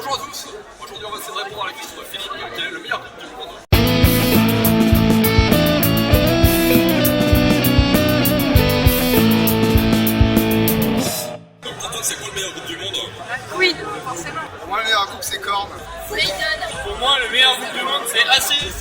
Bonjour à tous, aujourd'hui on va essayer de répondre à la question de Philippe, quel est le meilleur groupe du monde? Donc pour toi c'est quoi le meilleur groupe du monde? Queen, forcément. Pour moi, le meilleur groupe, c'est Korn. Pour moi, le meilleur groupe du monde, c'est Acid.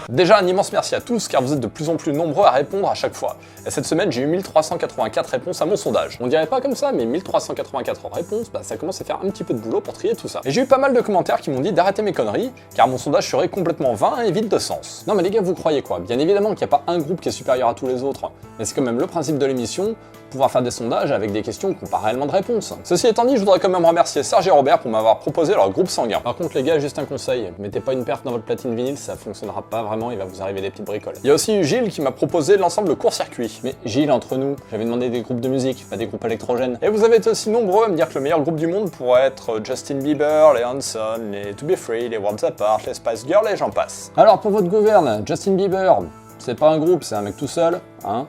Déjà, un immense merci à tous car vous êtes de plus en plus nombreux à répondre à chaque fois. Et cette semaine, j'ai eu 1384 réponses à mon sondage. On dirait pas comme ça, mais 1384 réponses, ça commence à faire un petit peu de boulot pour trier tout ça. Et j'ai eu pas mal de commentaires qui m'ont dit d'arrêter mes conneries, car mon sondage serait complètement vain et vide de sens. Non mais les gars, vous croyez quoi? Bien évidemment qu'il n'y a pas un groupe qui est supérieur à tous les autres, mais c'est quand même le principe de l'émission, pouvoir faire des sondages avec des questions qui n'ont pas réellement de réponse. Ceci étant dit, je voudrais quand même remercier Serge et Robert pour m'avoir proposé leur groupe sanguin. Par contre les gars, juste un conseil, mettez pas une perf dans votre platine vinyle, ça fonctionnera pas vraiment, il va vous arriver des petites bricoles. Il y a aussi eu Gilles qui m'a proposé l'ensemble court-circuit. Mais Gilles, entre nous, j'avais demandé des groupes de musique, pas des groupes électrogènes. Et vous avez été aussi nombreux à me dire que le meilleur groupe du monde pourrait être Justin Bieber, les Hanson, les To Be Free, les Worlds Apart, les Spice Girls et j'en passe. Alors pour votre gouverne, Justin Bieber, c'est pas un groupe, c'est un mec tout seul, hein.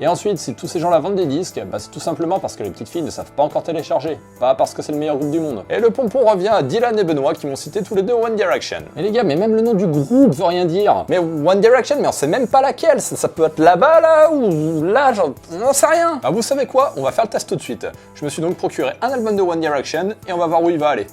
Et ensuite, si tous ces gens-là vendent des disques, c'est tout simplement parce que les petites filles ne savent pas encore télécharger, pas parce que c'est le meilleur groupe du monde. Et le pompon revient à Dylan et Benoît qui m'ont cité tous les deux One Direction. Et les gars, mais même le nom du groupe veut rien dire. Mais One Direction, mais on sait même pas laquelle, ça peut être là-bas, là, ou là, j'en sais rien. Alors vous savez quoi? On va faire le test tout de suite. Je me suis donc procuré un album de One Direction et on va voir où il va aller.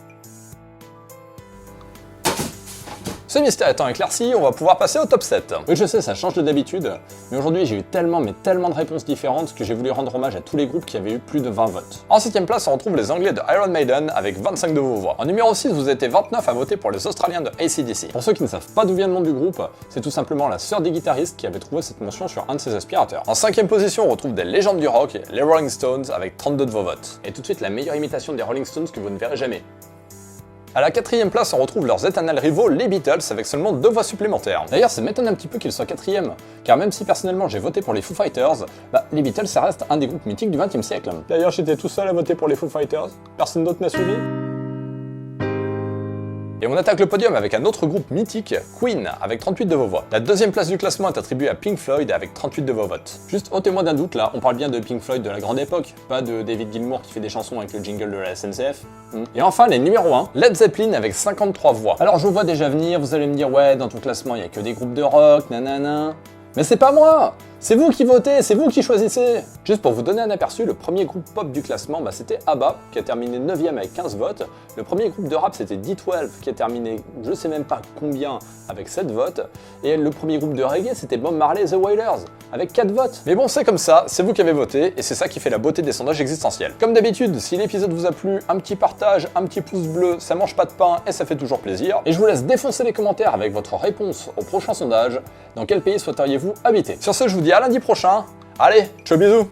Ce mystère étant éclairci, on va pouvoir passer au top 7. Oui, je sais, ça change de d'habitude, mais aujourd'hui j'ai eu tellement de réponses différentes que j'ai voulu rendre hommage à tous les groupes qui avaient eu plus de 20 votes. En 7ème place, on retrouve les Anglais de Iron Maiden avec 25 de vos voix. En numéro 6, vous étiez 29 à voter pour les Australiens de AC/DC. Pour ceux qui ne savent pas d'où vient le nom du groupe, c'est tout simplement la sœur des guitaristes qui avait trouvé cette mention sur un de ses aspirateurs. En 5ème position, on retrouve des légendes du rock, les Rolling Stones avec 32 de vos votes. Et tout de suite, la meilleure imitation des Rolling Stones que vous ne verrez jamais. À la 4ème place, on retrouve leurs éternels rivaux, les Beatles, avec seulement 2 voix supplémentaires. D'ailleurs, ça m'étonne un petit peu qu'ils soient 4ème, car même si personnellement j'ai voté pour les Foo Fighters, les Beatles ça reste un des groupes mythiques du XXe siècle. D'ailleurs, j'étais tout seul à voter pour les Foo Fighters, personne d'autre n'a suivi. Et on attaque le podium avec un autre groupe mythique, Queen, avec 38 de vos voix. La 2ème place du classement est attribuée à Pink Floyd avec 38 de vos votes. Juste ôtez-moi d'un doute là, on parle bien de Pink Floyd de la grande époque, pas de David Gilmour qui fait des chansons avec le jingle de la SNCF. Et enfin les numéros 1, Led Zeppelin avec 53 voix. Alors je vous vois déjà venir, vous allez me dire ouais, dans ton classement il y a que des groupes de rock, nanana. Mais c'est pas moi! C'est vous qui votez, c'est vous qui choisissez! Juste pour vous donner un aperçu, le premier groupe pop du classement, c'était ABBA, qui a terminé 9ème avec 15 votes. Le premier groupe de rap, c'était D12, qui a terminé je sais même pas combien, avec 7 votes. Et le premier groupe de reggae, c'était Bob Marley et The Wailers, avec 4 votes. Mais bon, c'est comme ça, c'est vous qui avez voté, et c'est ça qui fait la beauté des sondages existentiels. Comme d'habitude, si l'épisode vous a plu, un petit partage, un petit pouce bleu, ça mange pas de pain et ça fait toujours plaisir. Et je vous laisse défoncer les commentaires avec votre réponse au prochain sondage. Dans quel pays souhaiteriez-vous habiter? Sur ce, je vous dis à lundi prochain. Allez, ciao bisous!